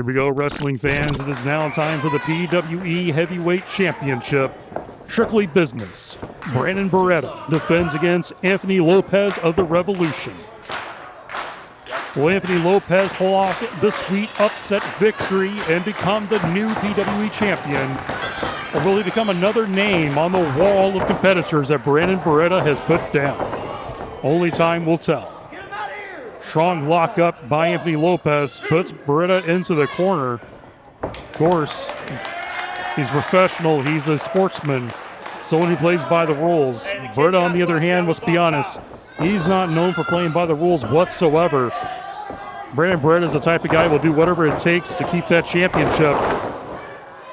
we go, wrestling fans. It is now time for the PWE Heavyweight Championship. Strictly business. Brandon Barretta defends against Anthony Lopez of the Revolution. Will Anthony Lopez pull off the sweet upset victory and become the new PWE champion? Or will he become another name on the wall of competitors that Brandon Barretta has put down? Only time will tell. Strong lockup by Anthony Lopez puts Barretta into the corner. Of course, he's professional, he's a sportsman, someone who plays by the rules. Barretta, on the other hand, let's be honest, he's not known for playing by the rules whatsoever. Brandon Barretta is the type of guy who will do whatever it takes to keep that championship.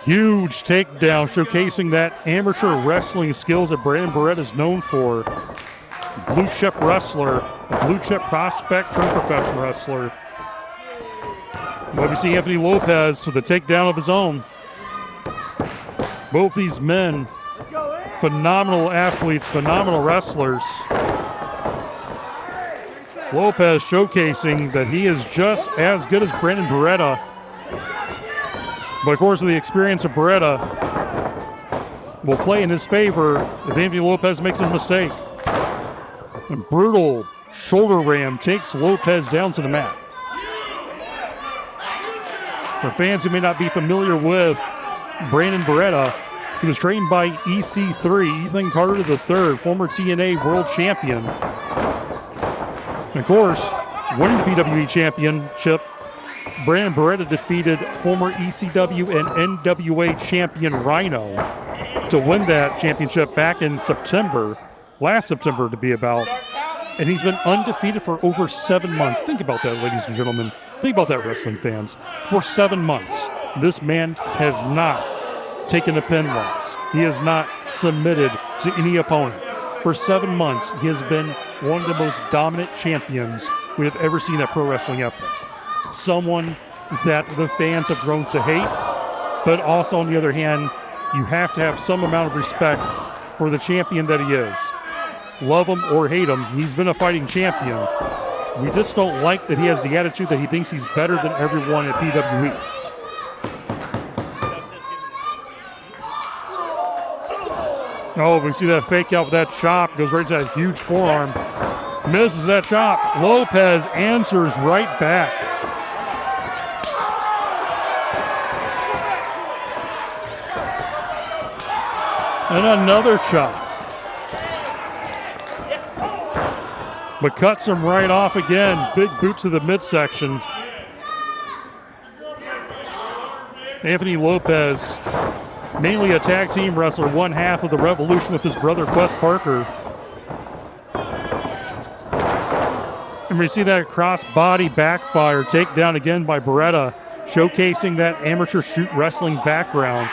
Huge takedown, showcasing that amateur wrestling skills that Brandon Barretta is known for. Blue chip wrestler, a blue chip prospect turned professional wrestler. But we see Anthony Lopez with a takedown of his own. Both these men, phenomenal athletes, phenomenal wrestlers. Lopez showcasing that he is just as good as Brandon Barretta. But of course, with the experience of Barretta, will play in his favor if Anthony Lopez makes his mistake. A brutal shoulder ram takes Lopez down to the mat. For fans who may not be familiar with Brandon Barretta, he was trained by EC3, Ethan Carter III, former TNA world champion. And of course, winning the PWE championship, Brandon Barretta defeated former ECW and NWA champion Rhino to win that championship back in September. Last September to be about, and he's been undefeated for over 7 months. Think about that, ladies and gentlemen. Think about that, wrestling fans. For 7 months, this man has not taken a pin loss. He has not submitted to any opponent. For 7 months, he has been one of the most dominant champions we have ever seen at Pro Wrestling Epic. Someone that the fans have grown to hate, but also, on the other hand, you have to have some amount of respect for the champion that he is. Love him or hate him, he's been a fighting champion. We just don't like that he has the attitude that he thinks he's better than everyone at PWE. Oh, we see that fake out with that chop. Goes right to that huge forearm. Misses that chop. Lopez answers right back. And another chop. But cuts him right off again. Big boot to the midsection. Anthony Lopez, mainly a tag team wrestler, one half of the Revolution with his brother Quest Parker. And we see that cross-body backfire takedown again by Barretta, showcasing that amateur shoot wrestling background.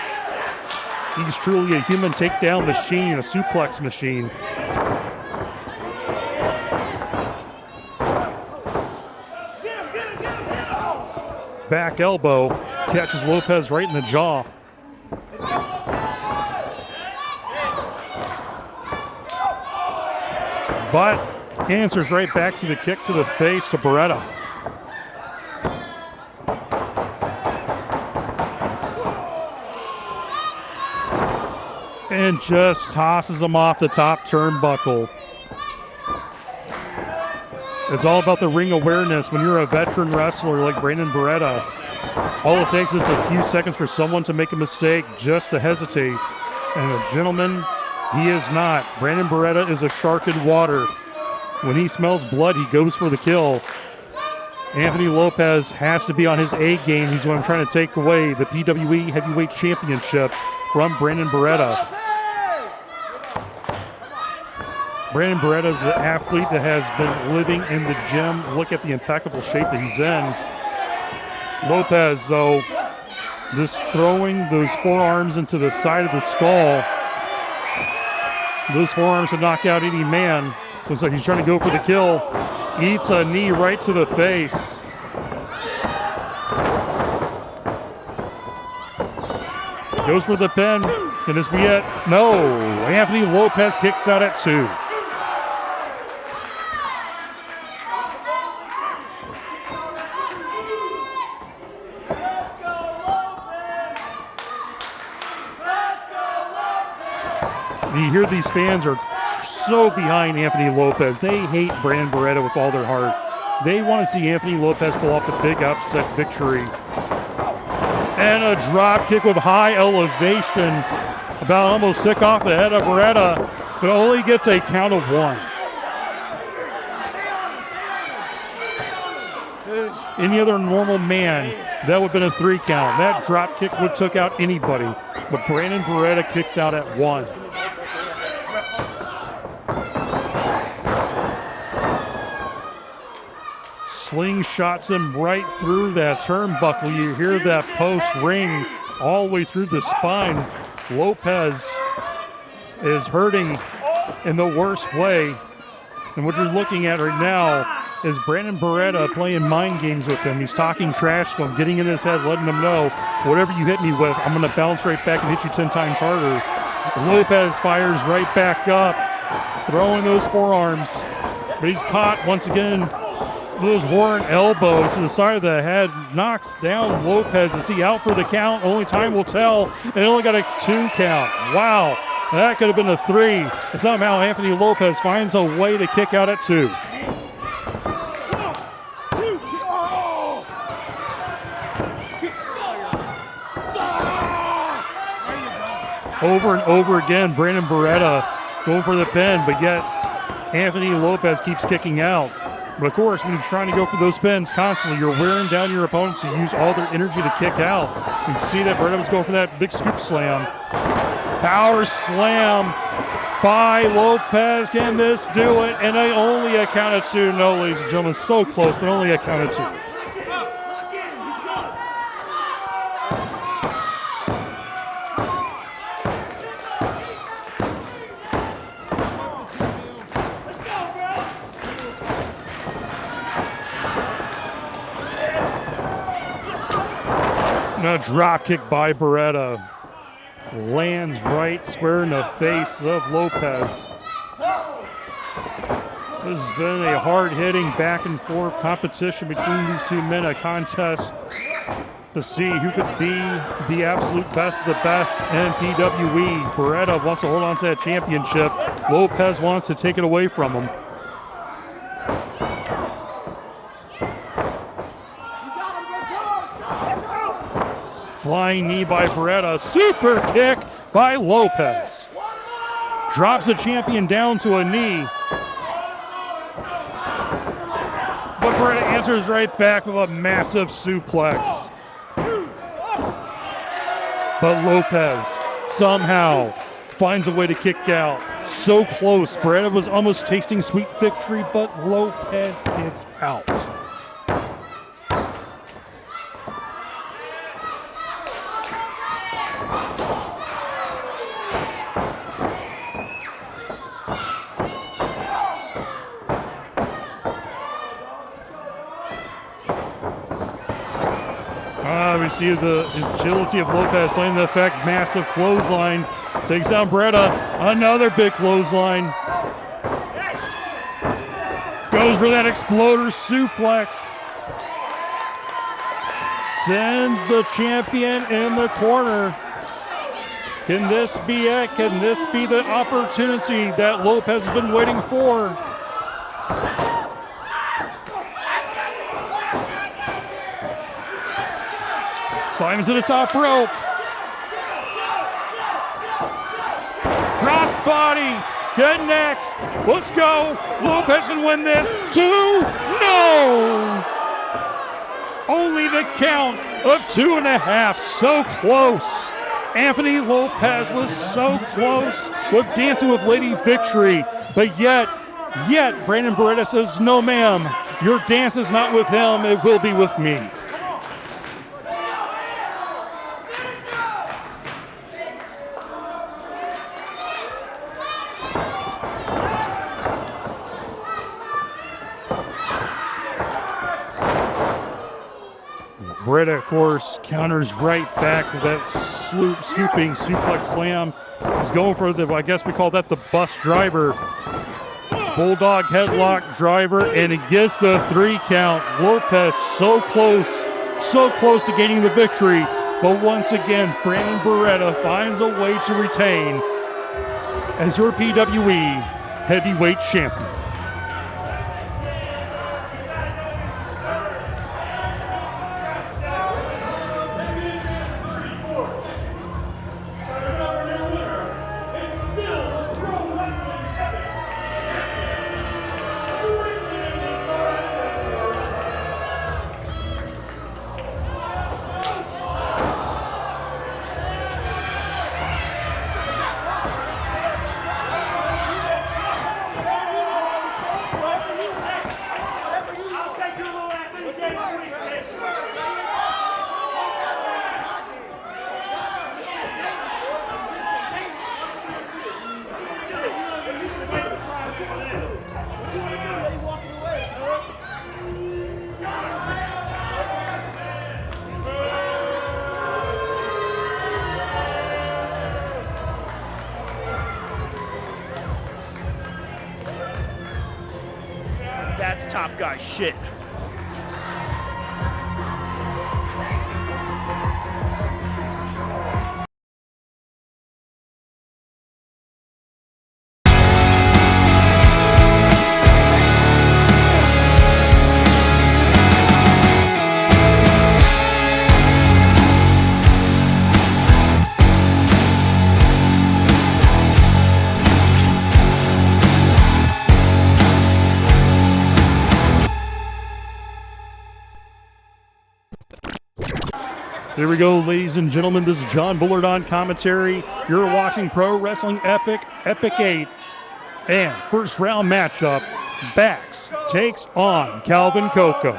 He's truly a human takedown machine, a suplex machine. Back elbow catches Lopez right in the jaw. But answers right back to the kick to the face to Barretta. And just tosses him off the top turnbuckle. It's all about the ring awareness when you're a veteran wrestler like Brandon Barretta. All it takes is a few seconds for someone to make a mistake, just to hesitate. And a gentleman, he is not. Brandon Barretta is a shark in water. When he smells blood, he goes for the kill. Anthony Lopez has to be on his A game. He's what I'm trying to take away the PWE Heavyweight Championship from Brandon Barretta. Brandon Barretta is an athlete that has been living in the gym. Look at the impeccable shape that he's in. Lopez, though, just throwing those forearms into the side of the skull. Those forearms to knock out any man. Looks like he's trying to go for the kill. Eats a knee right to the face. Goes for the pin. Can this be it? No. Anthony Lopez kicks out at 2. You hear these fans are so behind Anthony Lopez. They hate Brandon Barretta with all their heart. They want to see Anthony Lopez pull off the big upset victory. And a drop kick with high elevation. About almost sick off the head of Barretta, but only gets a count of 1. Any other normal man, that would have been a 3 count. That drop kick would have took out anybody, but Brandon Barretta kicks out at 1. Slingshots him right through that turnbuckle. You hear that post ring all the way through the spine. Lopez is hurting in the worst way. And what you're looking at right now is Brandon Barretta playing mind games with him. He's talking trash to him, getting in his head, letting him know, whatever you hit me with, I'm going to bounce right back and hit you 10 times harder. Lopez fires right back up, throwing those forearms. But he's caught once again. Those warrant elbow to the side of the head knocks down Lopez. Is he out for the count? Only time will tell. And only got a 2 count. Wow, that could have been a 3. But somehow Anthony Lopez finds a way to kick out at 2. Over and over again, Brandon Barretta going for the pin, but yet Anthony Lopez keeps kicking out. But of course, when you're trying to go for those pins constantly, you're wearing down your opponents to use all their energy to kick out. You can see that Barretta was going for that big scoop slam. Power slam by Lopez. Can this do it? And only a count of 2. No, ladies and gentlemen, so close, but only a count of 2. A drop kick by Barretta lands right square in the face of Lopez. This has been a hard-hitting back and forth competition between these two men, a contest to see who could be the absolute best of the best in PWE. Barretta wants to hold on to that championship. Lopez wants to take it away from him. Flying knee by Barretta, super kick by Lopez. Drops the champion down to a knee. But Barretta answers right back with a massive suplex. But Lopez somehow finds a way to kick out. So close. Barretta was almost tasting sweet victory, but Lopez kicks out. We see the agility of Lopez playing the effect. Massive clothesline. Takes down Barretta. Another big clothesline. Goes for that exploder suplex. Sends the champion in the corner. Can this be it? Can this be the opportunity that Lopez has been waiting for? Climbs to the top rope. Crossbody connects. Let's go. Lopez can win this. 2. No. Only the count of 2.5. So close. Anthony Lopez was so close with Dancing with Lady victory. But yet Brandon Barretta says, no ma'am, your dance is not with him. It will be with me. Barretta, of course, counters right back with that scooping suplex slam. He's going for the, I guess we call that the bus driver. Bulldog headlock driver, and it gets the 3 count. Lopez so close to gaining the victory. But once again, Brandon Barretta finds a way to retain. as your PWE Heavyweight Champion. That's top guy shit. Here we go, ladies and gentlemen. This is John Bullard on commentary. You're watching Pro Wrestling Epic, Epic 8. And first round matchup, Bax takes on Calvin Coco.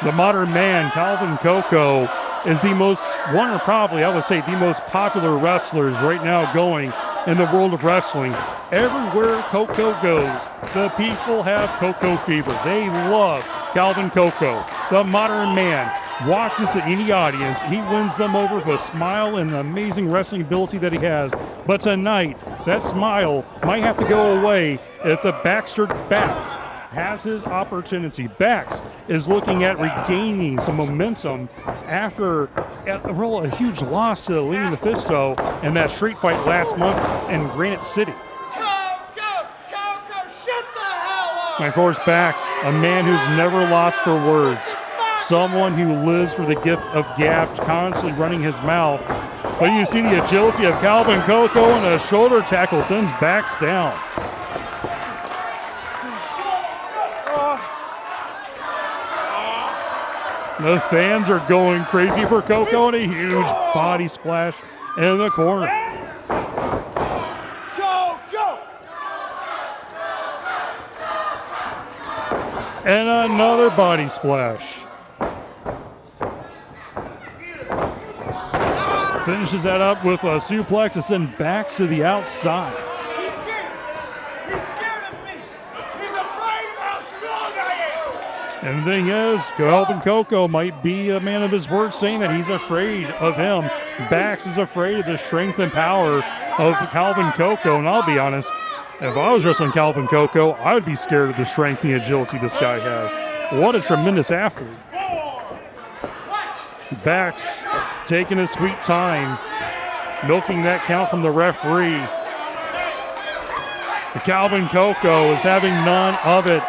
The modern man, Calvin Coco, is the most, one or probably, I would say, the most popular wrestlers right now going in the world of wrestling. Everywhere Coco goes, the people have Coco fever. They love Calvin Coco. The modern man walks into any audience. He wins them over with a smile and the amazing wrestling ability that he has. But tonight, that smile might have to go away if the Baxter Bax has his opportunity. Bax is looking at regaining some momentum after a huge loss to Lenny Mephisto in that street fight last month in Granite City. And of course, Bax, a man who's never lost for words. Someone who lives for the gift of gab, constantly running his mouth. But you see the agility of Calvin Coco, and a shoulder tackle sends Bax down. The fans are going crazy for Coco, and a huge body splash in the corner. And another body splash. Finishes that up with a suplex and sends Bax to the outside. He's scared. He's scared of me. He's afraid of how strong I am. And the thing is, Calvin Coco might be a man of his word, saying that he's afraid of him. Bax is afraid of the strength and power of Calvin Coco. And I'll be honest, if I was wrestling Calvin Coco, I would be scared of the strength and the agility this guy has. What a tremendous athlete. Bax taking his sweet time, milking that count from the referee. Calvin Coco is having none of it.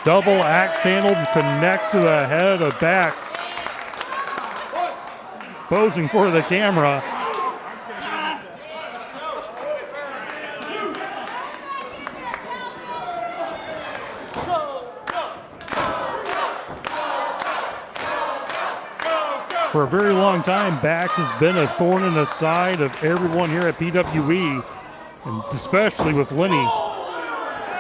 Double axe handle connects to the head of Bax. Posing for the camera. For a very long time, Bax has been a thorn in the side of everyone here at PWE, and especially with Lenny.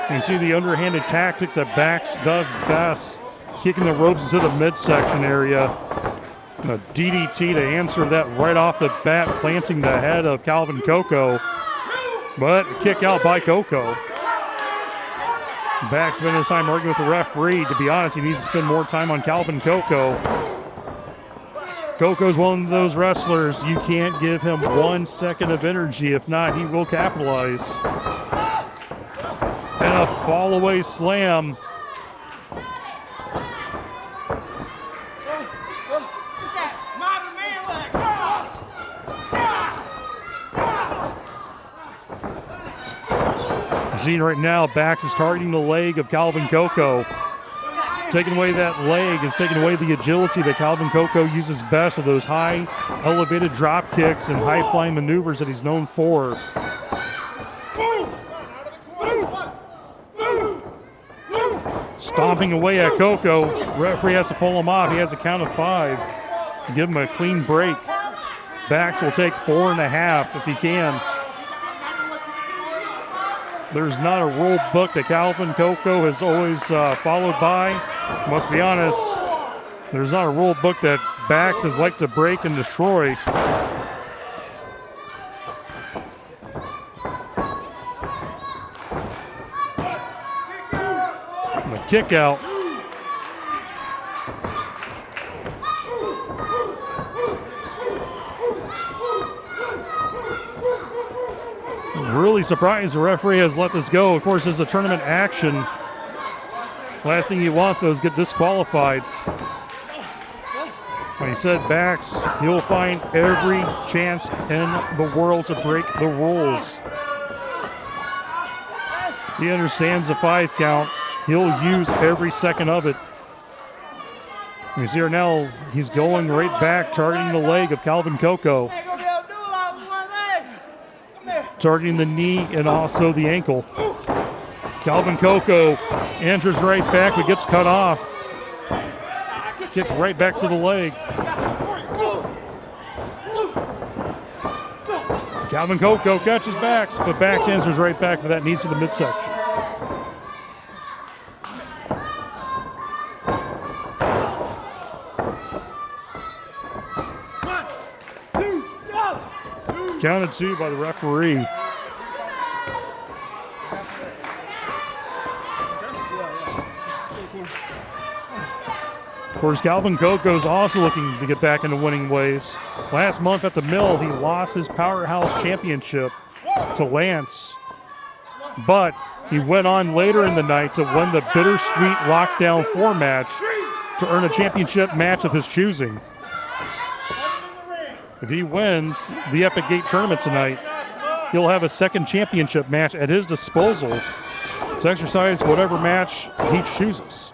You see the underhanded tactics that Bax does best, kicking the ropes into the midsection area. And a DDT to answer that right off the bat, planting the head of Calvin Coco. But a kick out by Coco. Bax spending his time working with the referee. To be honest, he needs to spend more time on Calvin Coco. Coco's one of those wrestlers, you can't give him 1 second of energy. If not, he will capitalize. And a fall away slam. Seeing right now, Bax is targeting the leg of Calvin Coco. Taking away that leg is taking away the agility that Calvin Coco uses best of those high elevated drop kicks and high flying maneuvers that he's known for. Stomping away at Coco. Referee has to pull him off. He has a count of 5 to give him a clean break. Bax will take 4.5 if he can. There's not a rule book that Calvin Coco has always followed by. Must be honest, there's not a rule book that Bax has liked to break and destroy. And a kick out. Really surprised the referee has let this go. Of course, this is a tournament action. Last thing you want, though, is get disqualified. When he said Bax, he'll find every chance in the world to break the rules. He understands the 5 count. He'll use every second of it. You see here now, he's going right back, targeting the leg of Calvin Coco. Targeting the knee and also the ankle. Calvin Coco enters right back, but gets cut off. Kick right back to the leg. Calvin Coco catches Bax, but Bax answers right back for that knee to the midsection. Counted 2 by the referee. Of course, Calvin Coco's also looking to get back into winning ways. Last month at the Mill, he lost his Powerhouse Championship to Lance. But he went on later in the night to win the Bittersweet Lockdown 4 match to earn a championship match of his choosing. If he wins the Epic Gate tournament tonight, he'll have a second championship match at his disposal to exercise whatever match he chooses.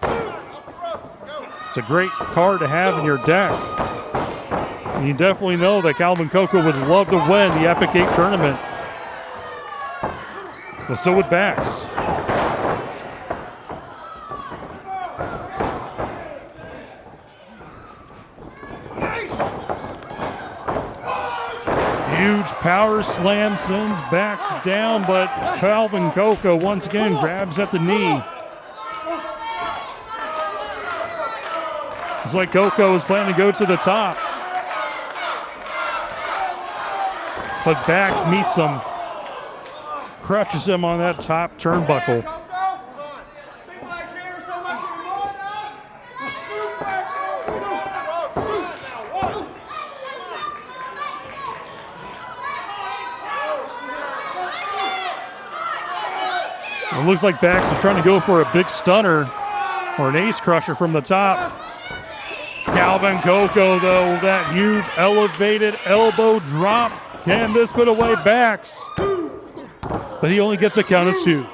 It's a great card to have in your deck. And you definitely know that Calvin Coco would love to win the Epic Gate tournament. But so would Bax. Huge power slam sends Bax down, but Calvin Coco once again grabs at the knee. It's like Coco is planning to go to the top. But Bax meets him, crushes him on that top turnbuckle. It looks like Bax is trying to go for a big stunner or an ace crusher from the top. Calvin Coco, though, that huge elevated elbow drop. Can this put away Bax? But he only gets a count of 2.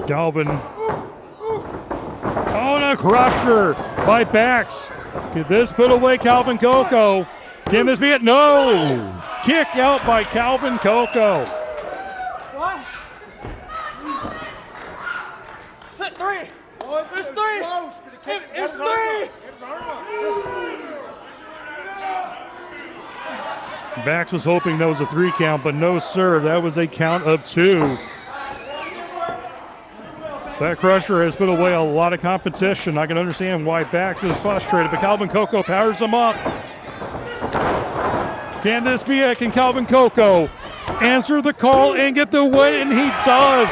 Calvin. Oh, and a crusher by Bax. Can this put away Calvin Coco? Can this be it? No! Kick out by Calvin Coco. What? It's 3. It's 3. It's 3. Bax was hoping that was a 3 count, but no, sir. That was a count of 2. That crusher has put away a lot of competition. I can understand why Bax is frustrated, but Calvin Coco powers him up. Can this be it? Can Calvin Coco answer the call and get the win? And he does.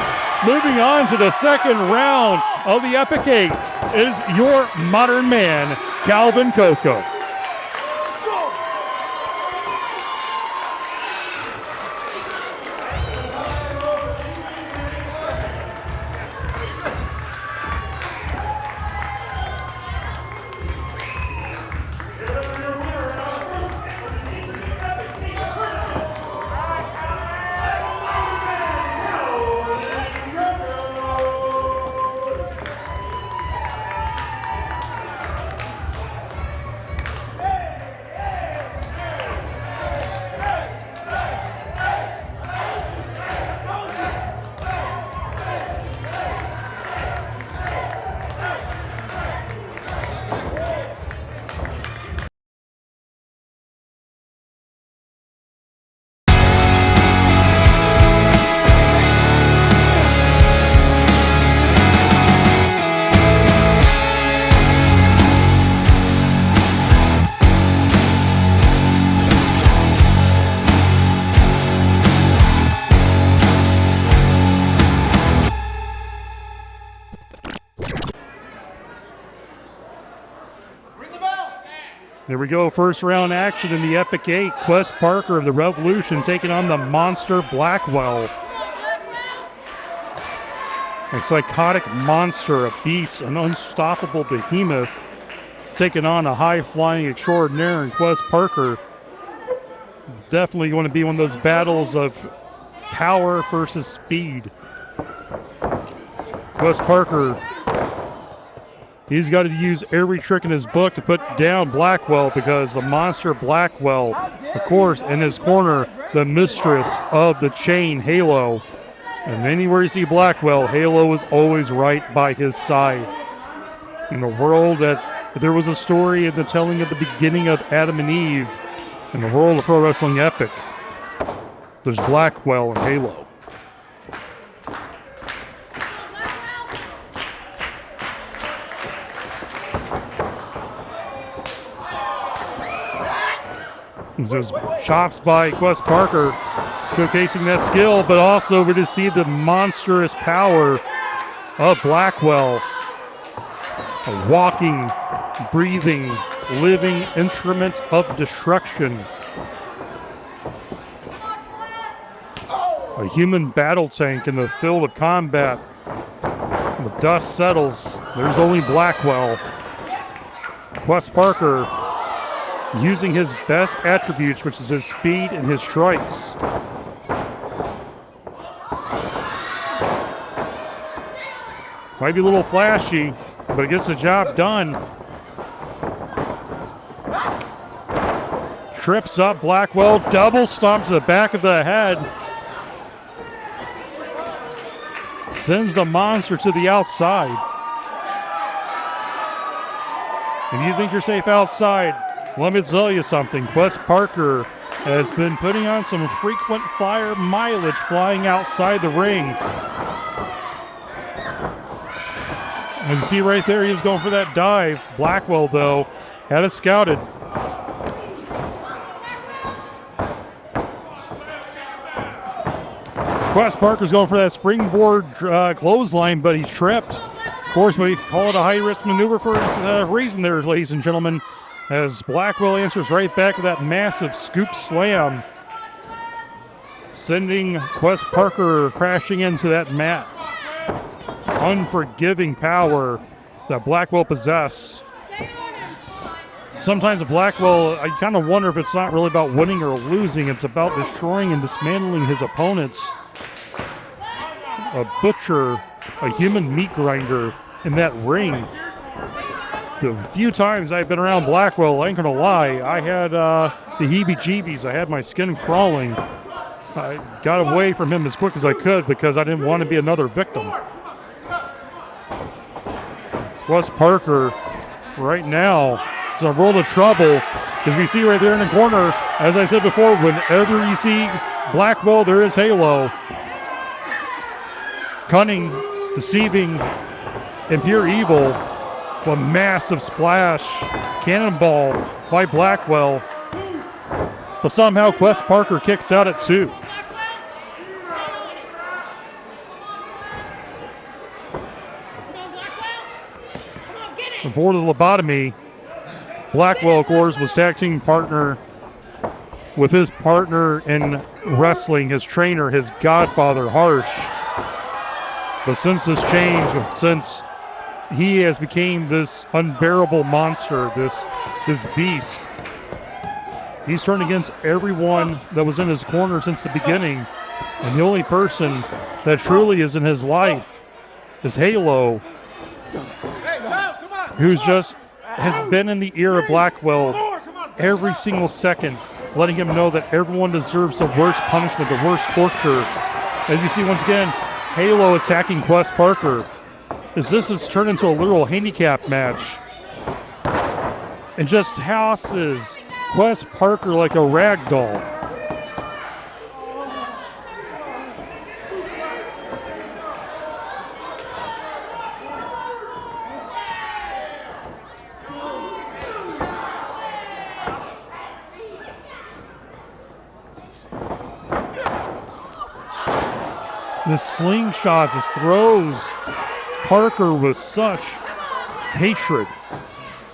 Moving on to the second round of the Epic 8 is your modern man, Calvin Coco. There we go, first round action in the Epic 8. Quest Parker of the Revolution taking on the monster Blackwell. A psychotic monster, a beast, an unstoppable behemoth, taking on a high-flying extraordinaire in Quest Parker. Definitely going to be one of those battles of power versus speed. Quest Parker, he's got to use every trick in his book to put down Blackwell, because the monster Blackwell, of course, in his corner, the mistress of the chain, Halo. And anywhere you see Blackwell, Halo is always right by his side. In a world that there was a story in the telling of the beginning of Adam and Eve, in the world of pro wrestling epic, there's Blackwell and Halo. There's chops by Quest Parker, showcasing that skill, but also we just see the monstrous power of Blackwell. A walking, breathing, living instrument of destruction. A human battle tank in the field of combat. When the dust settles, there's only Blackwell. Quest Parker using his best attributes, which is his speed and his strikes. Might be a little flashy, but it gets the job done. Trips up Blackwell, double stomp to the back of the head. Sends the monster to the outside. If you think you're safe outside, let me tell you something. Quest Parker has been putting on some frequent flyer mileage flying outside the ring. As you see right there, he was going for that dive. Blackwell, though, had it scouted. Quest Parker's going for that springboard clothesline, but he tripped. Of course, we call it a high-risk maneuver for a reason there, ladies and gentlemen, as Blackwell answers right back with that massive scoop slam, sending Quest Parker crashing into that mat. Unforgiving power that Blackwell possesses. Sometimes Blackwell, I kind of wonder if it's not really about winning or losing. It's about destroying and dismantling his opponents. A butcher, a human meat grinder in that ring. The few times I've been around Blackwell, I ain't gonna lie, I had the heebie-jeebies. I had my skin crawling. I got away from him as quick as I could because I didn't want to be another victim. Quest Parker right now is in a world of trouble, because we see right there in the corner, as I said before, whenever you see Blackwell, there is Halo. Cunning, deceiving, and pure evil. A massive splash, cannonball by Blackwell. But somehow Quest Parker kicks out at 2. Before the lobotomy, Blackwell, of course, was tag team partner with his partner in wrestling, his trainer, his godfather, Harsh. But since this change, since he has became this unbearable monster, this beast, he's turned against everyone that was in his corner since the beginning. And the only person that truly is in his life is Halo, who's just has been in the ear of Blackwell every single second, letting him know that everyone deserves the worst punishment, the worst torture. As you see once again, Halo attacking Quest Parker, as this has turned into a literal handicap match, and just tosses Quest Parker like a rag doll. The slingshots, his throws Parker with such hatred.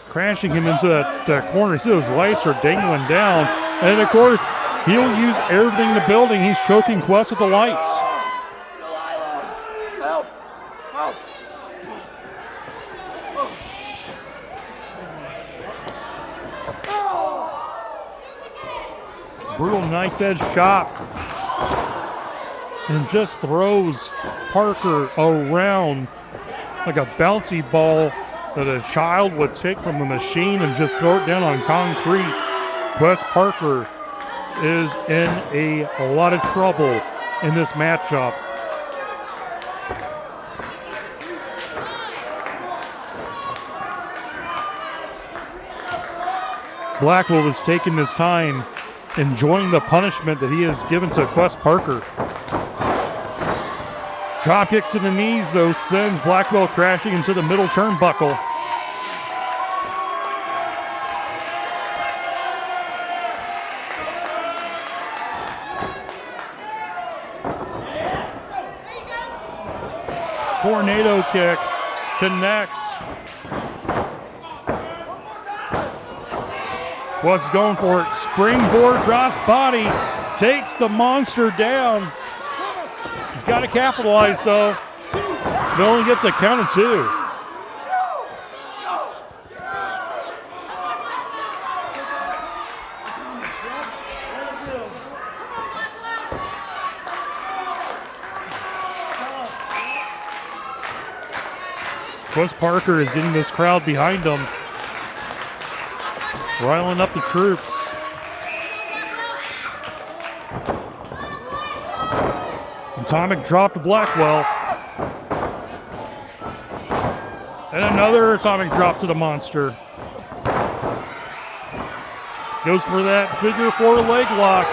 crashing him into that corner. You see those lights are dangling down. And, of course, he'll use everything in the building. He's choking Quest with the lights. Help! Help! Brutal knife-edge chop. And just throws Parker around like a bouncy ball that a child would take from a machine and just throw it down on concrete. Wes Parker is in a lot of trouble in this matchup. Blackwell is taking his time, enjoying the punishment that he has given to Quest Parker. Drop kicks to the knees, though, sends Blackwell crashing into the middle turnbuckle. Tornado kick connects. Quest is going for it. Springboard cross body takes the monster down. He's got to capitalize, though. It only gets a count of 2. Wes Parker is getting this crowd behind him, riling up the troops. Atomic drop to Blackwell. And another atomic drop to the monster. Goes for that figure 4 leg lock.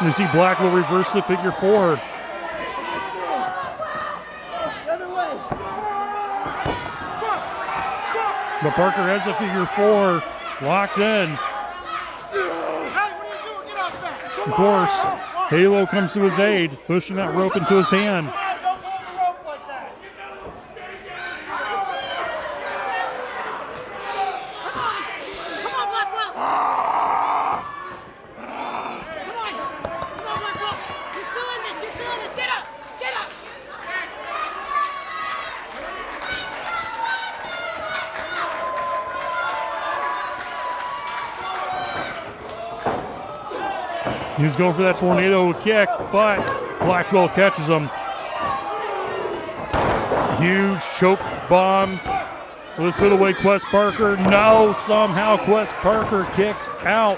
You see Blackwell reverse the figure 4. But Parker has a figure 4 locked in. Of course, Halo comes to his aid, pushing that rope into his hand. He was going for that tornado kick, but Blackwell catches him. Huge choke bomb. Will this put away Quest Parker? No, somehow Quest Parker kicks out.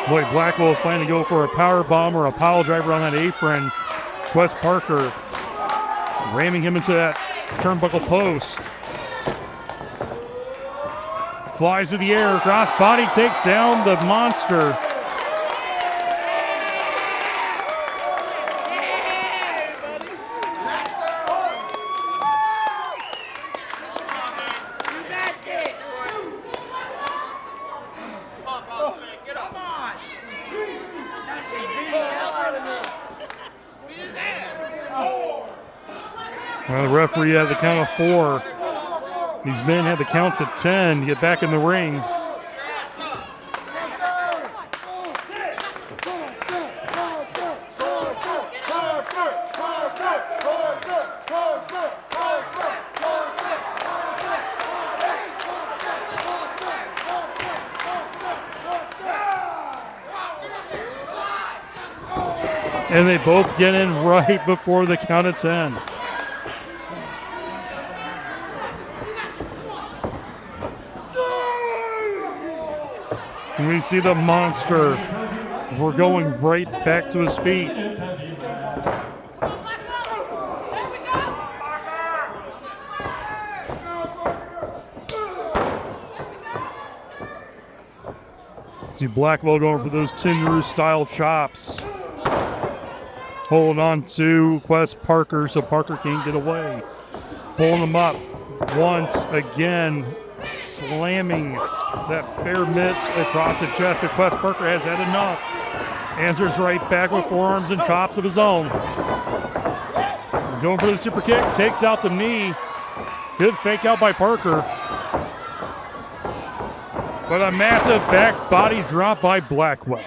Boy, Blackwell is planning to go for a power bomb or a pile driver on that apron. Quest Parker ramming him into that turnbuckle post. Flies to the air, cross body takes down the monster. Well, the referee had the count of 4. These men had the count to 10 to get back in the ring. And they both get in right before the count of 10. And we see the monster. We're going right back to his feet. See Blackwell going for those Tin Roost style chops. Holding on to Quest Parker so Parker can't get away. Pulling him up once again, slamming that bare mitts across the chest, but Quest Parker has had enough. Answers right back with forearms and chops of his own. Going for the super kick, takes out the knee. Good fake out by Parker. But a massive back body drop by Blackwell.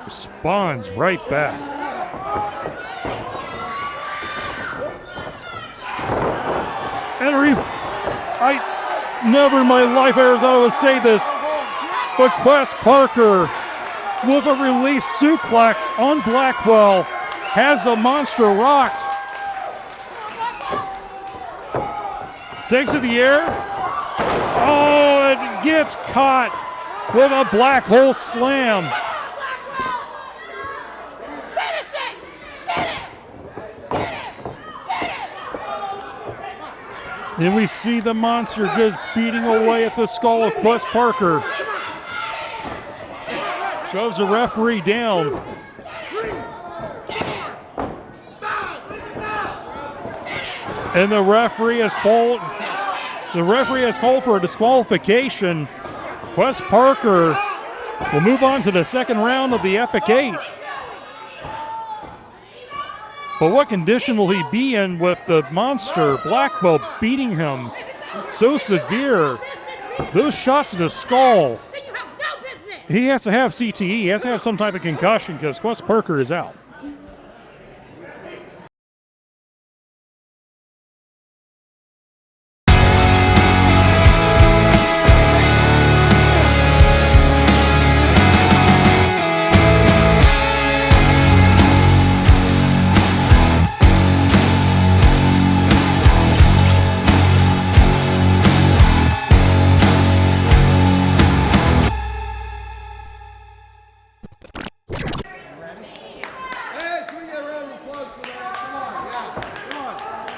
Responds right back. Henry, I never in my life ever thought I would say this, but Quest Parker with a release suplex on Blackwell has the monster rocked. Takes it to the air. Oh, it gets caught with a black hole slam. And we see the monster just beating away at the skull of Quest Parker. Shoves the referee down. And the referee has called for a disqualification. Quest Parker will move on to the second round of the Epic 8. But what condition will he be in with the monster Blackwell beating him so severe? Those shots to the skull. He has to have CTE. He has to have some type of concussion because Quest Parker is out.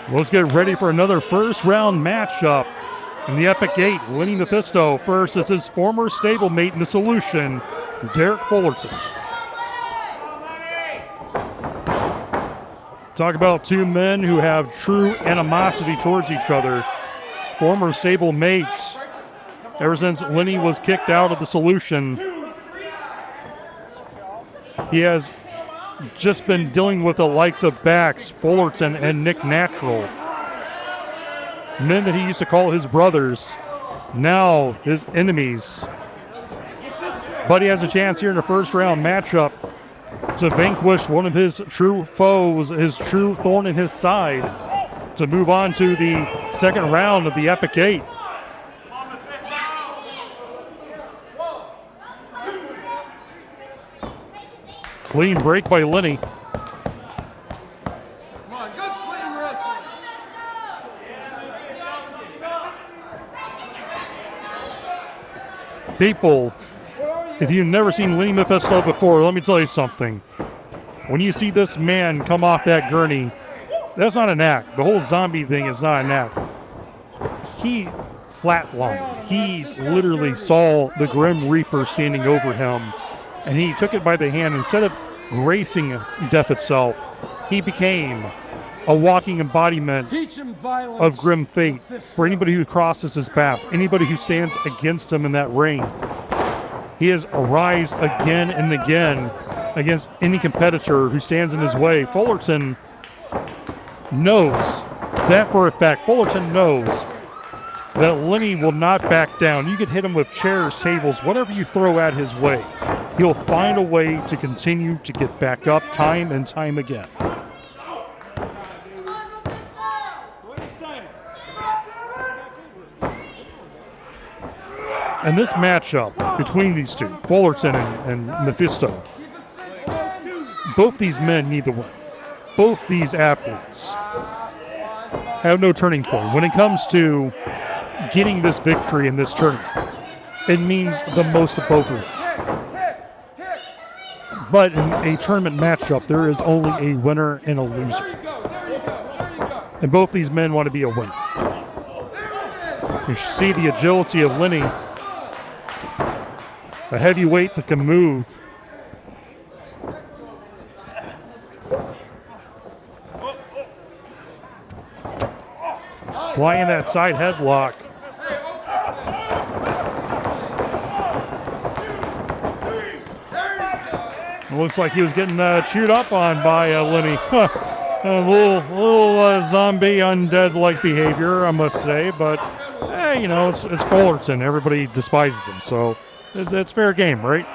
Let's get ready for another first round matchup in the Epic 8. Lenny Mephisto versus his former stablemate in the Solution, Derek Fullerton. Talk about two men who have true animosity towards each other. Former stablemates. Ever since Lenny was kicked out of the Solution, he has just been dealing with the likes of Bax, Fullerton, and Nick Natural. Men that he used to call his brothers, now his enemies. But he has a chance here in the first round matchup to vanquish one of his true foes, his true thorn in his side, to move on to the second round of the Epic 8. Clean break by Lenny. Come on, good clean wrestling. People, if you've never seen Lenny Mephisto before, let me tell you something. When you see this man come off that gurney, that's not an act. The whole zombie thing is not an act. He flatlined. He literally saw the Grim Reaper standing over him, and he took it by the hand. Instead of gracing death itself, he became a walking embodiment of grim fate for anybody who crosses his path, anybody who stands against him in that ring. He has arise again and again against any competitor who stands in his way. Fullerton knows that for a fact. Fullerton knows that Lenny will not back down. You could hit him with chairs, tables, whatever you throw at his way. He'll find a way to continue to get back up time and time again. And this matchup between these two, Fullerton and Mephisto, both these men need the win. Both these athletes have no turning point. When it comes to getting this victory in this tournament, it means the most of both of them. But in a tournament matchup, there is only a winner and a loser. And both these men want to be a winner. You see the agility of Lenny, a heavyweight that can move. Applying that side headlock. It looks like he was getting chewed up on by Lenny. A little zombie undead-like behavior, I must say, but you know, it's Fullerton. Everybody despises him, so it's fair game, right?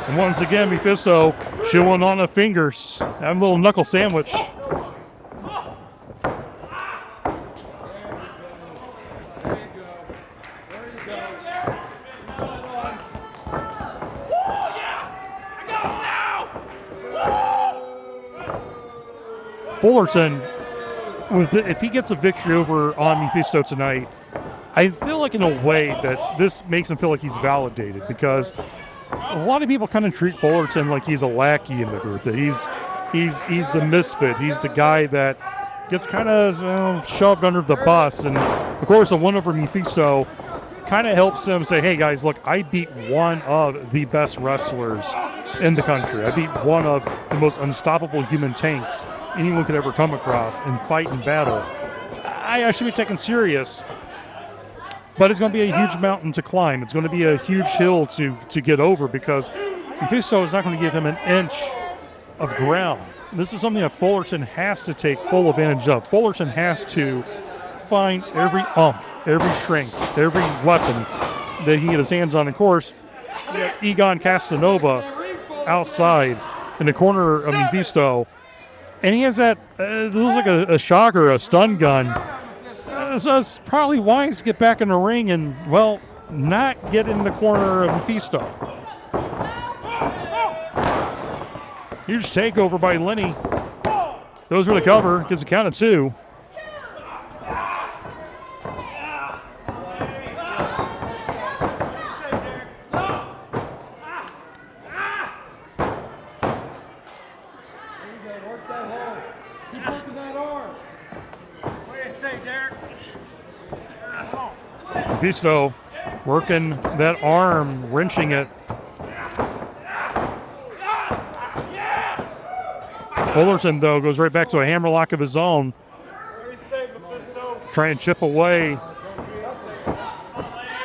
And once again, Mephisto chewing on the fingers, having a little knuckle sandwich. Fullerton, if he gets a victory over on Mephisto tonight, I feel like in a way that this makes him feel like he's validated, because a lot of people kind of treat Fullerton like he's a lackey in the group, that he's the misfit, he's the guy that gets kind of shoved under the bus. And of course, a win over Mephisto kind of helps him say, hey guys, look, I beat one of the best wrestlers in the country. I beat one of the most unstoppable human tanks anyone could ever come across and fight and battle. I should be taken serious, but it's going to be a huge mountain to climb. It's going to be a huge hill to get over, because Mephisto is not going to give him an inch of ground. This is something that Fullerton has to take full advantage of. Fullerton has to find every oomph, every strength, every weapon that he get his hands on. Of course, Egon Casanova outside in the corner of Mephisto, and he has that, it looks like a shocker, a stun gun. So it's probably wise to get back in the ring and, well, not get in the corner of Mephisto. Huge takeover by Lenny. Goes for the cover, gets a count of 2. Mephisto working that arm, wrenching it. Fullerton, though, goes right back to a hammerlock of his own. Trying to chip away.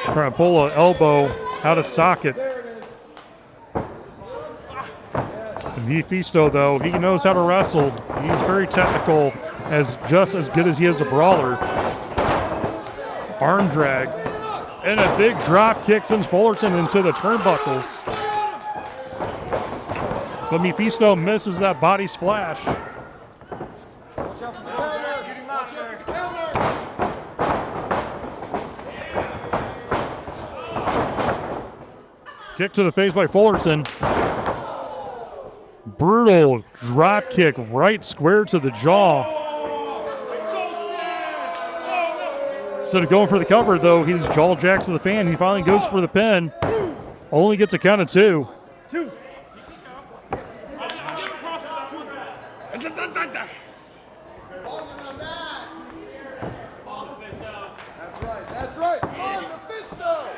Trying to pull an elbow out of socket. Mephisto, though, he knows how to wrestle. He's very technical, just as good as he is a brawler. Arm drag. And a big drop kick sends Fullerton into the turnbuckles. But Mephisto misses that body splash. Watch out for the counter. Watch out for the counter. Kick to the face by Fullerton. Brutal drop kick right square to the jaw. Instead of going for the cover, though, he's jaw jacks to the fan. He finally goes for the pin. Only gets a count of 2. That's right. On Mephisto.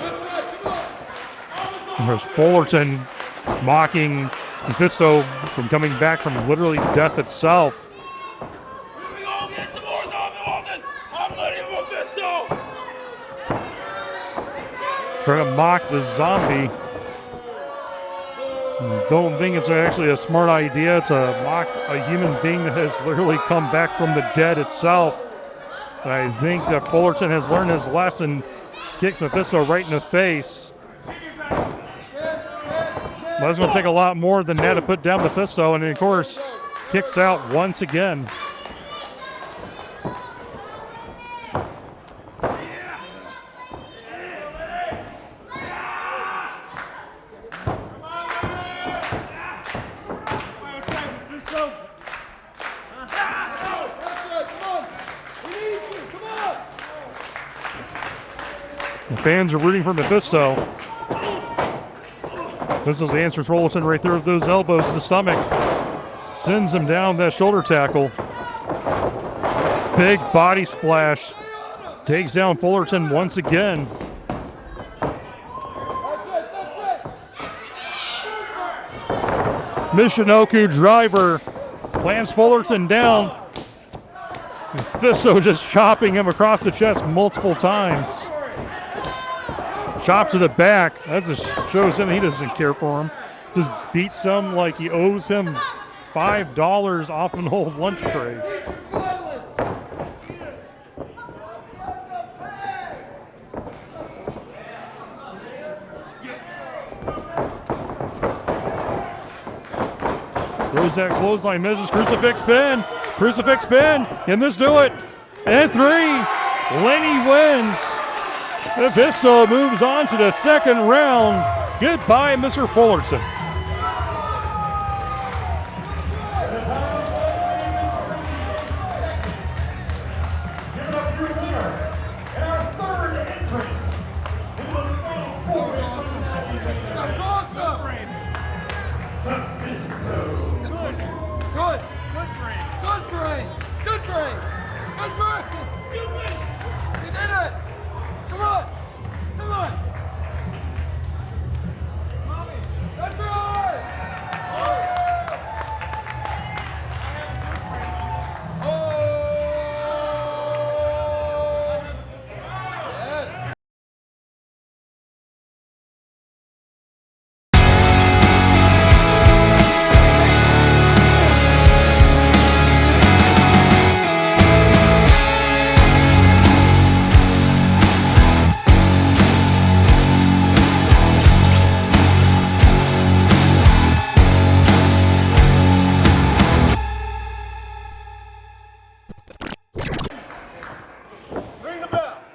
That's right. Come on. There's Fullerton mocking Mephisto from coming back from literally death itself. Trying to mock the zombie. Don't think it's actually a smart idea to mock a human being that has literally come back from the dead itself. I think that Fullerton has learned his lesson. Kicks Mephisto right in the face. Well, it's going to take a lot more than that to put down Mephisto, and of course, kicks out once again. The fans are rooting for Mephisto. Mephisto's answers Fullerton right there with those elbows to the stomach. Sends him down that shoulder tackle. Big body splash. Takes down Fullerton once again. Michinoku driver plants Fullerton down. Mephisto just chopping him across the chest multiple times. Chop to the back. That just shows him he doesn't care for him. Just beats him like he owes him $5 off an old lunch tray. Throws that clothesline, misses. Crucifix pin. Crucifix pin. Can this do it? And 3. Lenny wins. Mephisto moves on to the second round. Goodbye, Mr. Fullerton.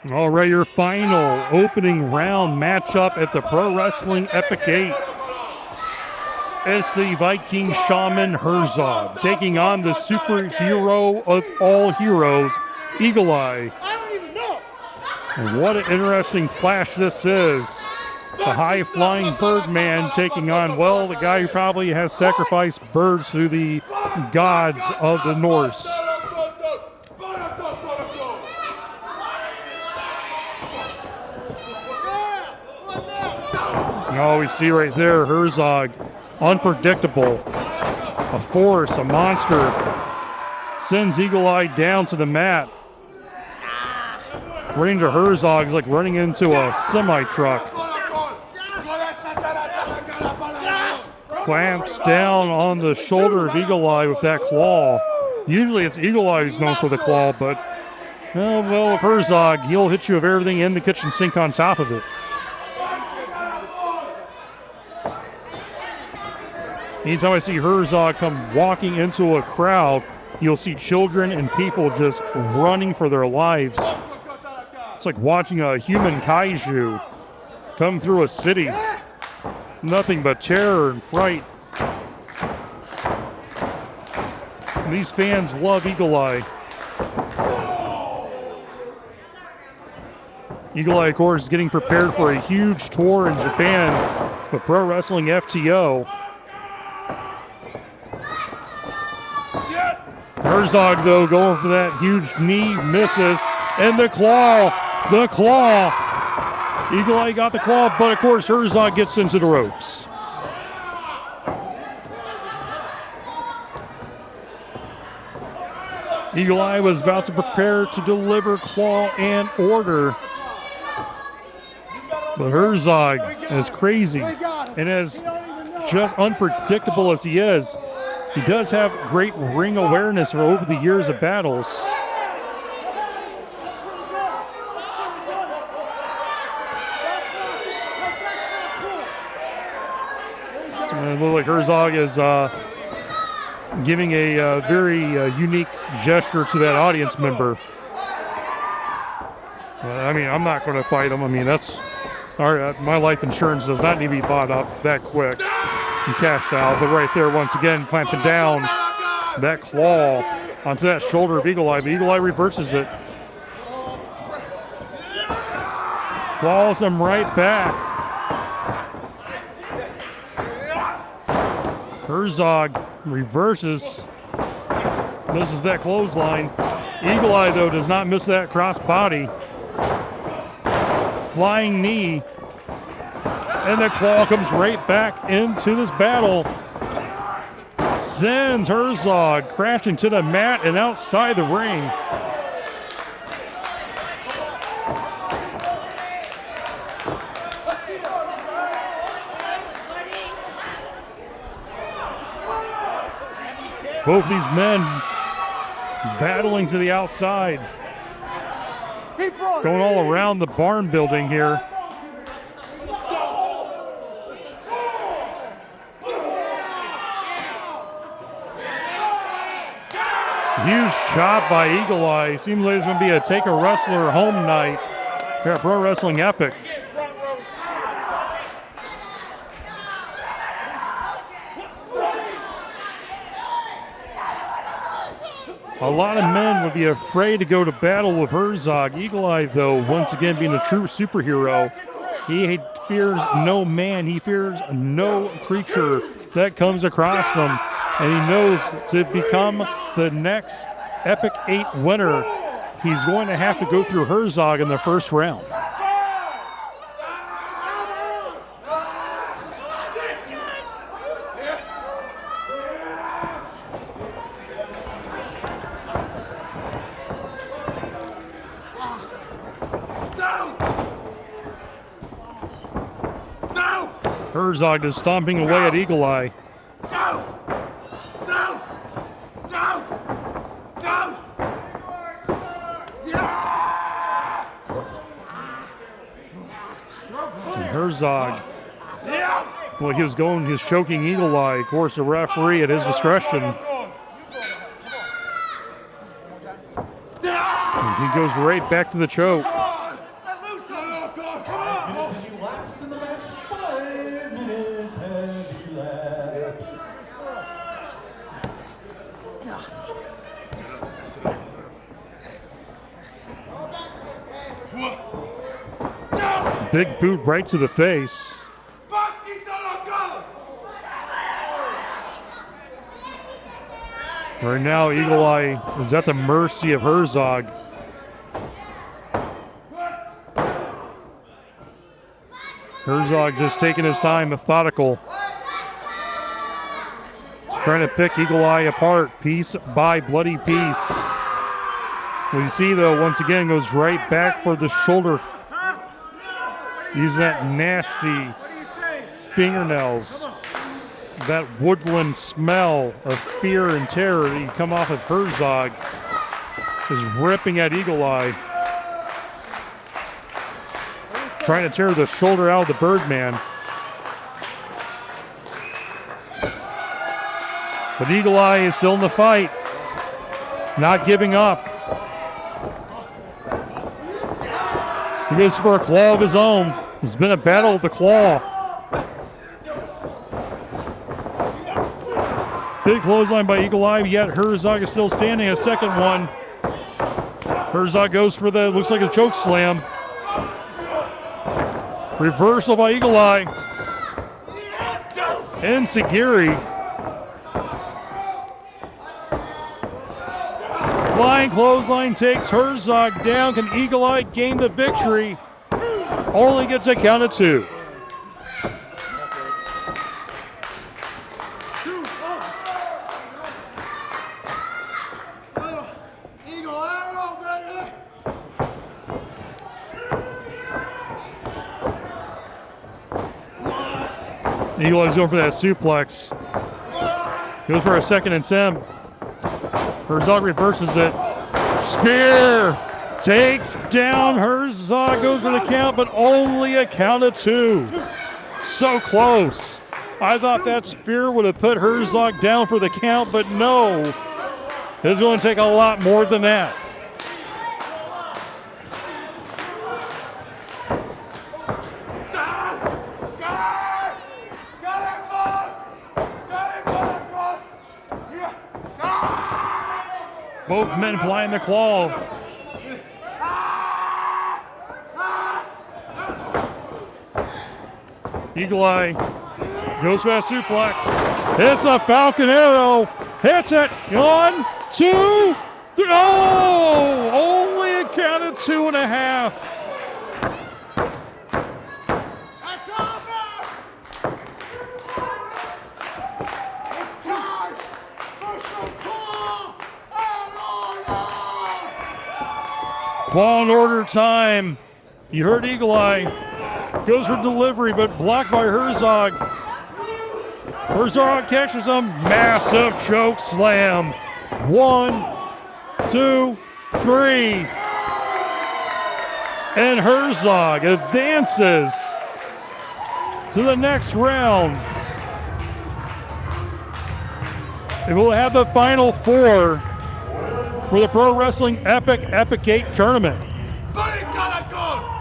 All right, your final opening round matchup at the Pro Wrestling Epic 8. It's the Viking Shaman Herzog taking on the superhero of all heroes, Eagle Eye. And what an interesting clash this is. The high-flying Birdman taking on, well, the guy who probably has sacrificed birds to the gods of the Norse. Oh, we see right there, Herzog, unpredictable, a force, a monster, sends Eagle Eye down to the mat. Running to Herzog is like running into a semi-truck. Clamps down on the shoulder of Eagle Eye with that claw. Usually it's Eagle Eye who's known for the claw, but, well, with Herzog, he'll hit you with everything in the kitchen sink on top of it. Anytime I see Herzog come walking into a crowd, you'll see children and people just running for their lives. It's like watching a human kaiju come through a city. Nothing but terror and fright. And these fans love Eagle Eye. Eagle Eye, of course, is getting prepared for a huge tour in Japan with Pro Wrestling FTO. Herzog, though, going for that huge knee, misses, and the claw. Eagle Eye got the claw, but of course Herzog gets into the ropes. Eagle Eye was about to prepare to deliver claw and order. But Herzog, as crazy and as just unpredictable as he is, he does have great ring awareness for over the years of battles. And it looks like Herzog is giving a very unique gesture to that audience member. I mean, I'm not going to fight him. I mean, that's all right. My life insurance does not need to be bought up that quick. He cashed out, but right there, once again, clamping down that claw onto that shoulder of Eagle Eye. But Eagle Eye reverses it. Claws him right back. Herzog reverses. Misses that clothesline. Eagle Eye, though, does not miss that cross body. Flying knee. And the claw comes right back into this battle. Sends Herzog crashing to the mat and outside the ring. Both these men battling to the outside. Going all around the barn building here. Huge chop by Eagle Eye. Seems like it's going to be a Take a Wrestler home night here at Pro Wrestling Epic. A lot of men would be afraid to go to battle with Herzog. Eagle Eye, though, once again being a true superhero, he fears no man. He fears no creature that comes across him. And he knows to become the next Epic 8 winner, he's going to have to go through Herzog in the first round. Herzog is stomping away at Eagle Eye. Herzog, well, he was choking Eagle Eye. Of course, the referee at his discretion. And he goes right back to the choke. Big boot right to the face. Right now, Eagle Eye is at the mercy of Herzog. Herzog just taking his time, methodical. Trying to pick Eagle Eye apart, piece by bloody piece. What you see, though, once again, goes right back for the shoulder. Using that nasty fingernails, that woodland smell of fear and terror that you come off of Herzog is ripping at Eagle Eye. Trying to tear the shoulder out of the Birdman. But Eagle Eye is still in the fight, not giving up. He goes for a claw of his own. It's been a battle of the claw. Big clothesline by Eagle Eye, yet Herzog is still standing. A second one. Herzog goes for the, looks like a choke slam. Reversal by Eagle Eye. And Sagiri. Flying clothesline takes Herzog down. Can Eagle Eye gain the victory? Only gets a count of 2. Eagle Eye's going for that suplex. Goes for a second attempt. Herzog reverses it. Spear takes down Herzog, goes for the count, but only a count of 2. So close. I thought that spear would have put Herzog down for the count, but no. It's going to take a lot more than that. Both men flying the claw. Eagle Eye goes for that suplex. It's a Falcon Arrow. Hits it. 1, 2, 3. Oh! Only a count of 2.5. That's over! It's time for some claw and order! Claw and order time. You heard Eagle Eye. Goes for delivery, but blocked by Herzog. Herzog catches him. Massive choke slam. 1, 2, 3. And Herzog advances to the next round. And we'll have the final 4 for the Pro Wrestling Epic 8 tournament. But it gotta go!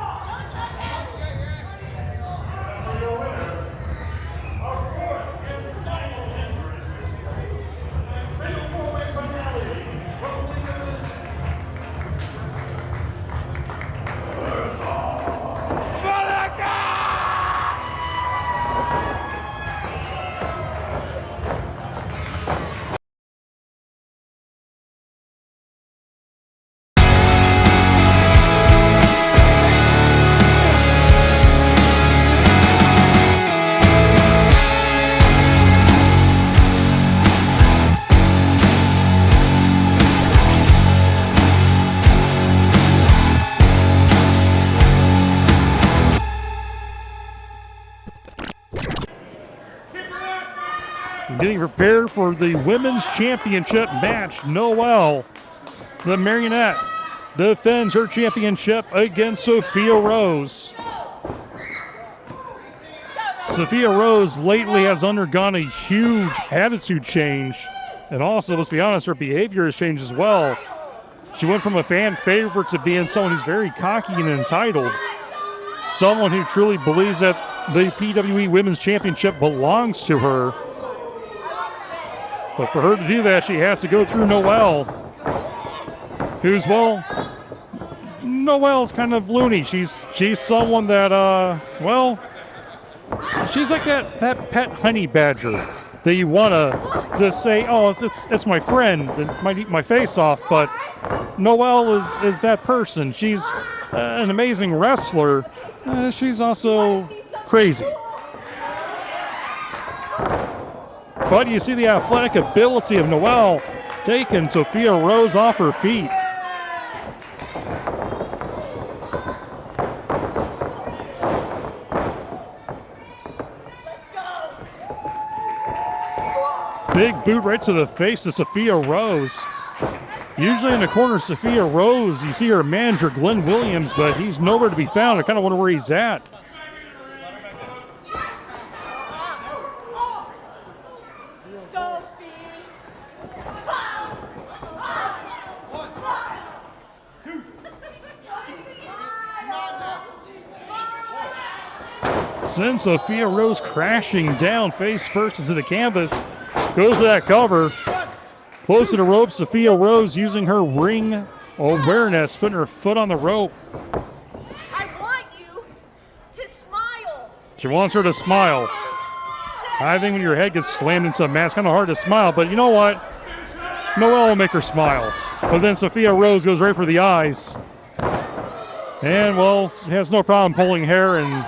Getting prepared for the Women's Championship match. Noelle, the Marionette, defends her championship against Sophia Rose. Sophia Rose lately has undergone a huge attitude change. And also, let's be honest, her behavior has changed as well. She went from a fan favorite to being someone who's very cocky and entitled. Someone who truly believes that the PWE Women's Championship belongs to her. But for her to do that, she has to go through Noelle, who's, well, Noelle's kind of loony. She's someone that, well, she's like that pet honey badger that you want to just say, oh, it's my friend, it might eat my face off, but Noelle is that person. She's an amazing wrestler. She's also crazy. But you see the athletic ability of Noelle taking Sophia Rose off her feet. Big boot right to the face of Sophia Rose. Usually in the corner, Sophia Rose, you see her manager, Glenn Williams, but he's nowhere to be found. I kind of wonder where he's at. Sends Sophia Rose crashing down face first into the canvas. Goes for that cover. Close to the rope, Sophia Rose using her ring awareness, putting her foot on the rope. I want you to smile. She wants her to smile. I think when your head gets slammed into a mat, it's kind of hard to smile, but you know what? Noelle will make her smile. But then Sophia Rose goes right for the eyes. And, well, she has no problem pulling hair and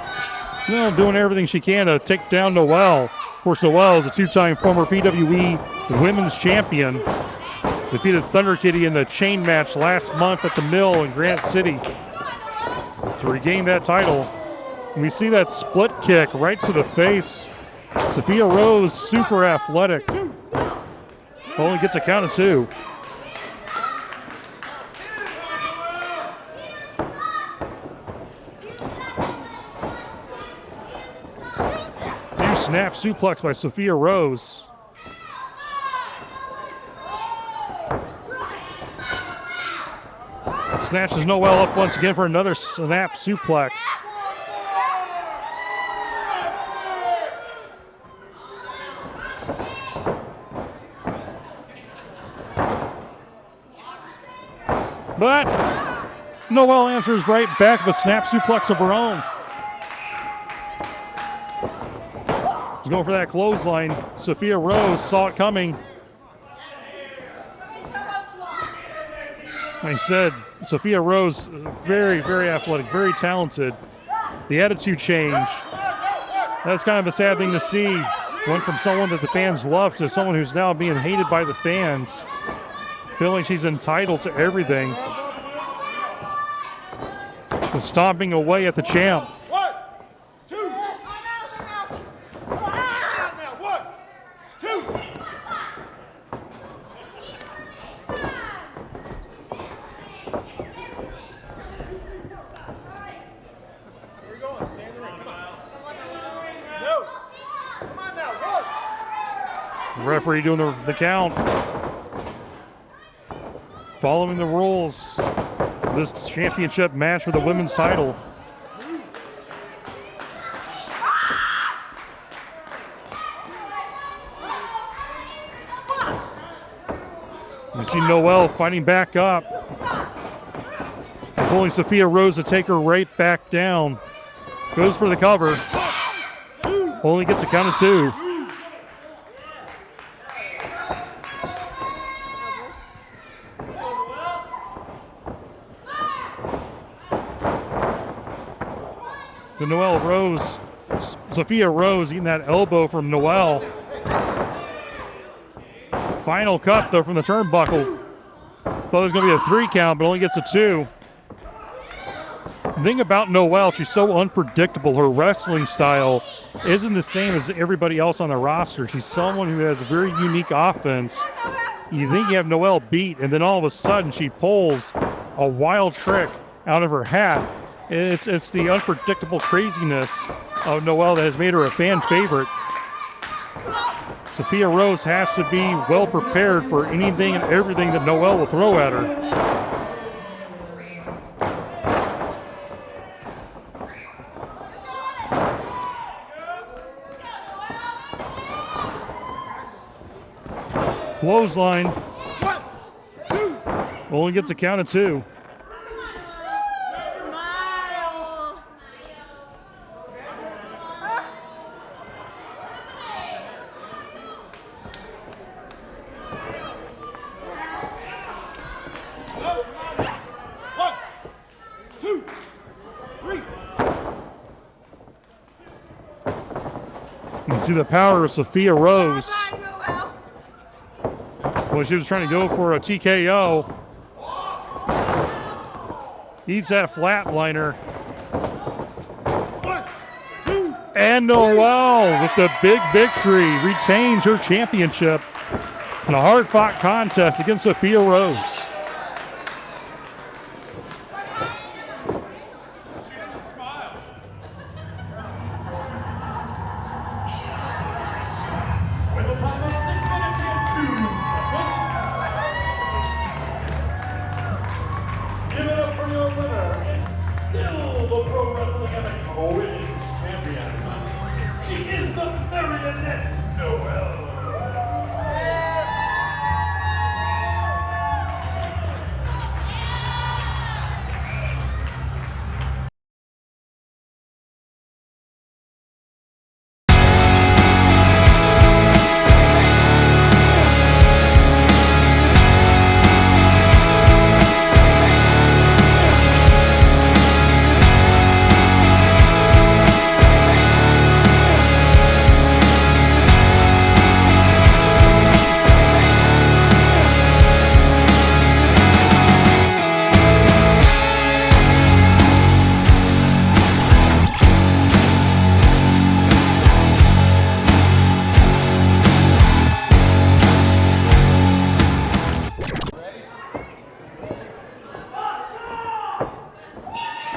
doing everything she can to take down Noelle. Of course, Noelle is a 2-time former PWE Women's Champion. Defeated Thunder Kitty in the chain match last month at the Mill in Granite City to regain that title. And we see that split kick right to the face. Sophia Rose, super athletic. Only gets a count of 2. Snap suplex by Sophia Rose. Snatches Noelle up once again for another snap suplex. But Noelle answers right back with a snap suplex of her own. He's going for that clothesline. Sophia Rose saw it coming. Like I said, Sophia Rose, very, very athletic, very talented. The attitude change. That's kind of a sad thing to see. Went from someone that the fans love to someone who's now being hated by the fans. Feeling she's entitled to everything. And stomping away at the champ. 1, 2. 1, 2. Where you going? Stay in the ring. Come on. No. Come on now. Run. The referee doing the count. Following the rules. This championship match for the women's title. You see Noelle fighting back up. Pulling Sophia Rose to take her right back down. Goes for the cover. Only gets a count of 2. So Noelle Rose, Sophia Rose eating that elbow from Noelle. Final cut though from the turnbuckle. Thought it was going to be a 3 count, but only gets a 2. The thing about Noelle, she's so unpredictable. Her wrestling style isn't the same as everybody else on the roster. She's someone who has a very unique offense. You think you have Noelle beat, and then all of a sudden she pulls a wild trick out of her hat. It's the unpredictable craziness of Noelle that has made her a fan favorite. Sophia Rose has to be well prepared for anything and everything that Noelle will throw at her. Clothesline. 1, 2. Only gets a count of 2. You can see the power of Sophia Rose. Well, she was trying to go for a TKO. Eats that flatliner. 1, 2. And Noelle with the big victory retains her championship in a hard-fought contest against Sophia Rose.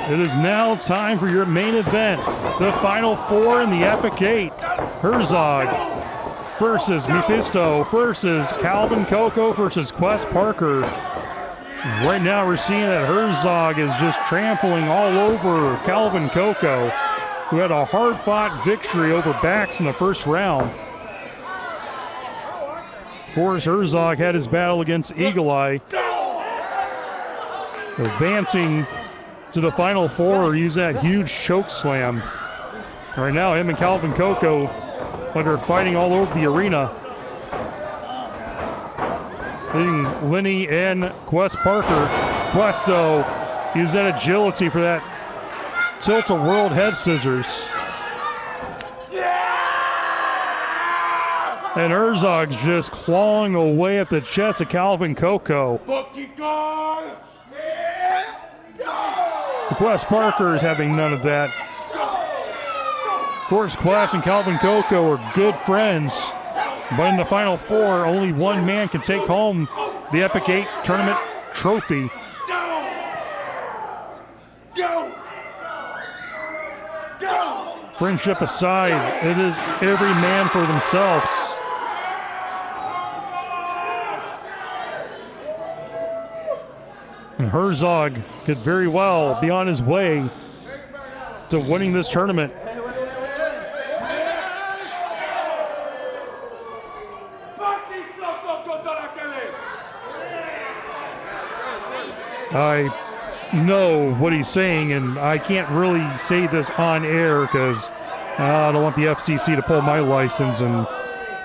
It is now time for your main event. The final 4 in the Epic 8. Herzog versus Mephisto versus Calvin Coco versus Quest Parker. Right now we're seeing that Herzog is just trampling all over Calvin Coco, who had a hard-fought victory over Bax in the first round. Of course, Herzog had his battle against Eagle Eye. Advancing to the final 4, use that huge choke slam. Right now, him and Calvin Coco but they're fighting all over the arena. Hitting Lenny and Quest Parker. Quest, though, used that agility for that tilt-a-world head scissors. And Herzog's just clawing away at the chest of Calvin Coco. Quest Parker is having none of that. Of course, Quest and Calvin Coco are good friends, but in the Final Four, only one man can take home the Epic 8 tournament trophy. Friendship aside, it is every man for themselves. And Herzog could very well be on his way to winning this tournament. I know what he's saying, and I can't really say this on air because I don't want the FCC to pull my license, and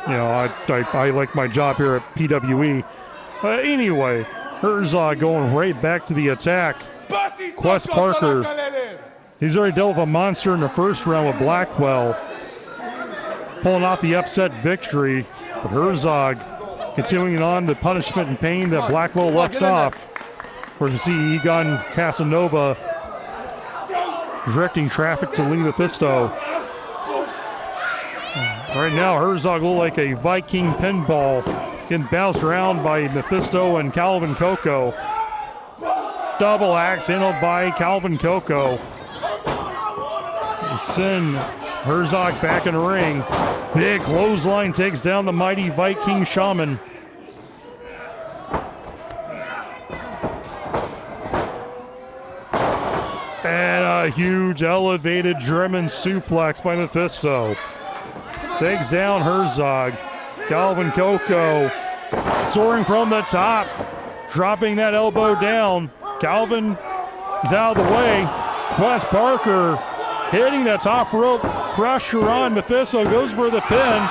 you know I like my job here at PWE. Anyway, Herzog going right back to the attack. Quest Parker, he's already dealt with a monster in the first round with Blackwell, pulling off the upset victory. But Herzog continuing on the punishment and pain that Blackwell left off. We're going to see Egon Casanova directing traffic to Lenny Mephisto. Right now, Herzog look like a Viking pinball, getting bounced around by Mephisto and Calvin Coco. Double axe handled by Calvin Coco. They send Herzog back in the ring. Big clothesline takes down the mighty Viking Shaman. And a huge elevated German suplex by Mephisto. Takes down Herzog. Calvin Coco soaring from the top, dropping that elbow down. Calvin is out of the way. Quest Parker hitting the top rope. Pressure on. Mephisto goes for the pin.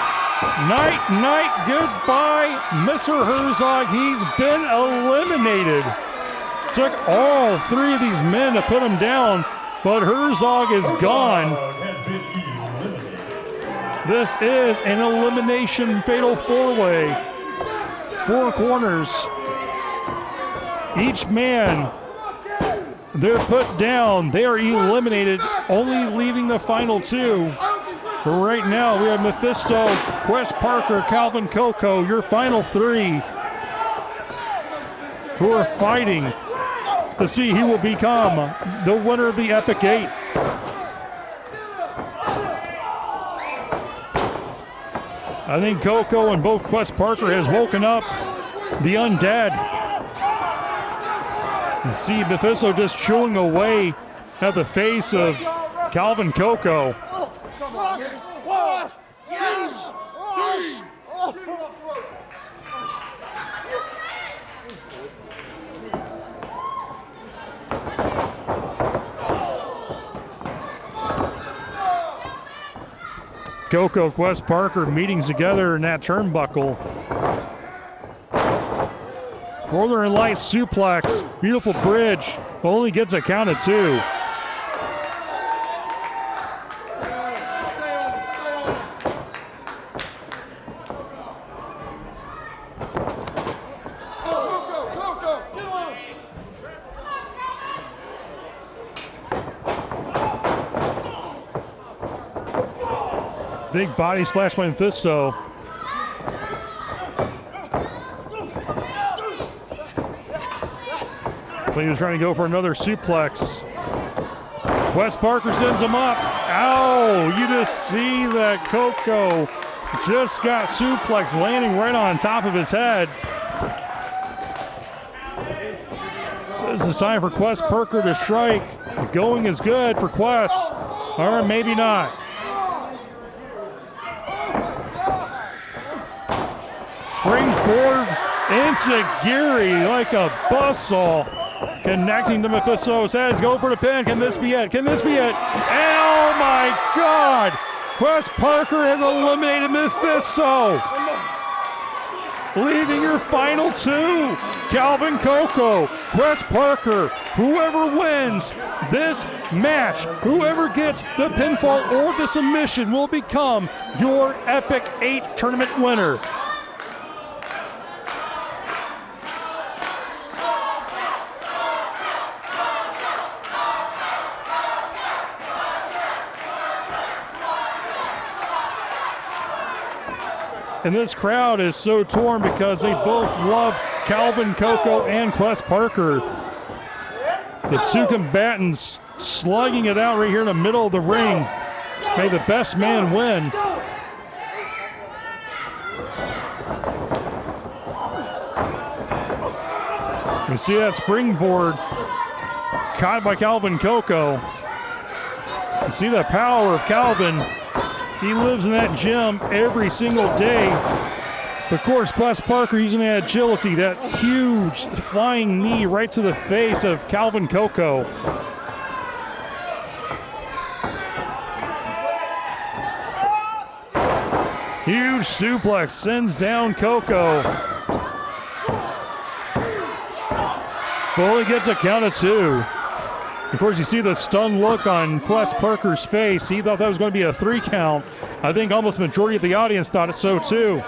Night, night, goodbye, Mr. Herzog. He's been eliminated. Took all three of these men to put him down, but Herzog is gone. This is an elimination fatal four-way. Four corners. Each man, they're put down. They are eliminated, only leaving the final two. But right now, we have Mephisto, Quest Parker, Calvin Coco, your final three, who are fighting to see who will become the winner of the Epic 8. I think Coco and both Quest Parker has woken up the undead. You see Mephisto just chewing away at the face of Calvin Coco. Coco, Quest Parker meeting together in that turnbuckle. Northern Lights suplex, beautiful bridge, only gets a count of two. Big body splash by Mephisto. He was trying to go for another suplex. Quest Parker sends him up. Ow! You just see that Coco just got suplex landing right on top of his head. This is time for Quest Parker to strike. The going is good for Quest, or maybe not. Springboard enziguri like a buzzsaw. Connecting to Mephisto's head. Go for the pin. Can this be it? Can this be it? Oh my God! Quest Parker has eliminated Mephisto. Leaving your final two, Calvin Coco, Quest Parker. Whoever wins this match, whoever gets the pinfall or the submission will become your Epic 8 tournament winner. And this crowd is so torn because they both love Calvin Coco and Quest Parker. The two combatants slugging it out right here in the middle of the ring. May the best man win. You see that springboard caught by Calvin Coco. You see the power of Calvin. He lives in that gym every single day. Of course, Quest Parker using that agility, that huge flying knee right to the face of Calvin Coco. Huge suplex sends down Coco. Well, he gets a count of two. Of course, you see the stunned look on Quest Parker's face. He thought that was going to be a 3 count. I think almost the majority of the audience thought it so too.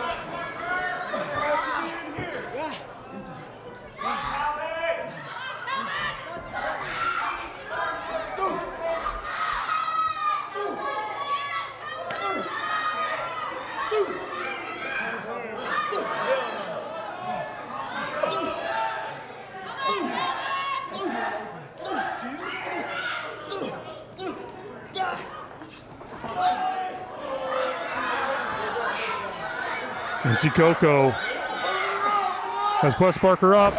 You see Coco has Quest Parker up.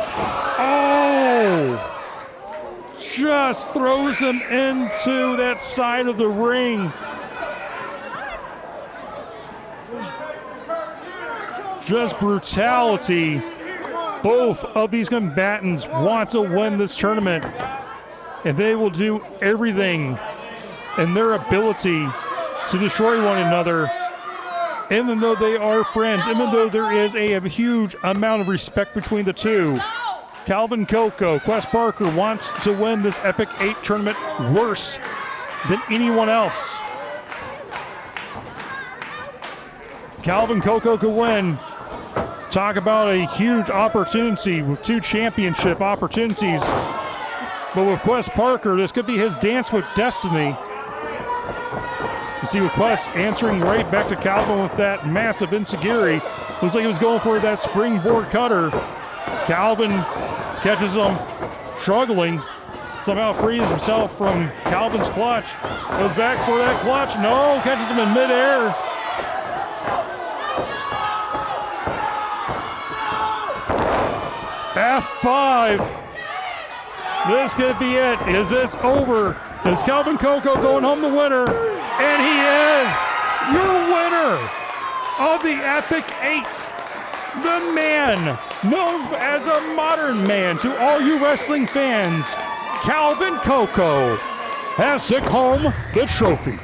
Oh! Just throws him into that side of the ring. Just brutality. Both of these combatants want to win this tournament, and they will do everything in their ability to destroy one another. Even though they are friends, even though there is a huge amount of respect between the two. Calvin Coco, Quest Parker wants to win this Epic 8 tournament worse than anyone else. Calvin Coco could win. Talk about a huge opportunity with 2 championship opportunities. But with Quest Parker, this could be his dance with destiny. You see with Quest answering right back to Calvin with that massive insecurity. Looks like he was going for that springboard cutter. Calvin catches him struggling. Somehow frees himself from Calvin's clutch. Goes back for that clutch. No, catches him in midair. F5. This could be it. Is this over? Is Calvin Coco going home the winner? And he is your winner of the Epic 8. The man known as a modern man to all you wrestling fans, Calvin Coco, has took home the trophy.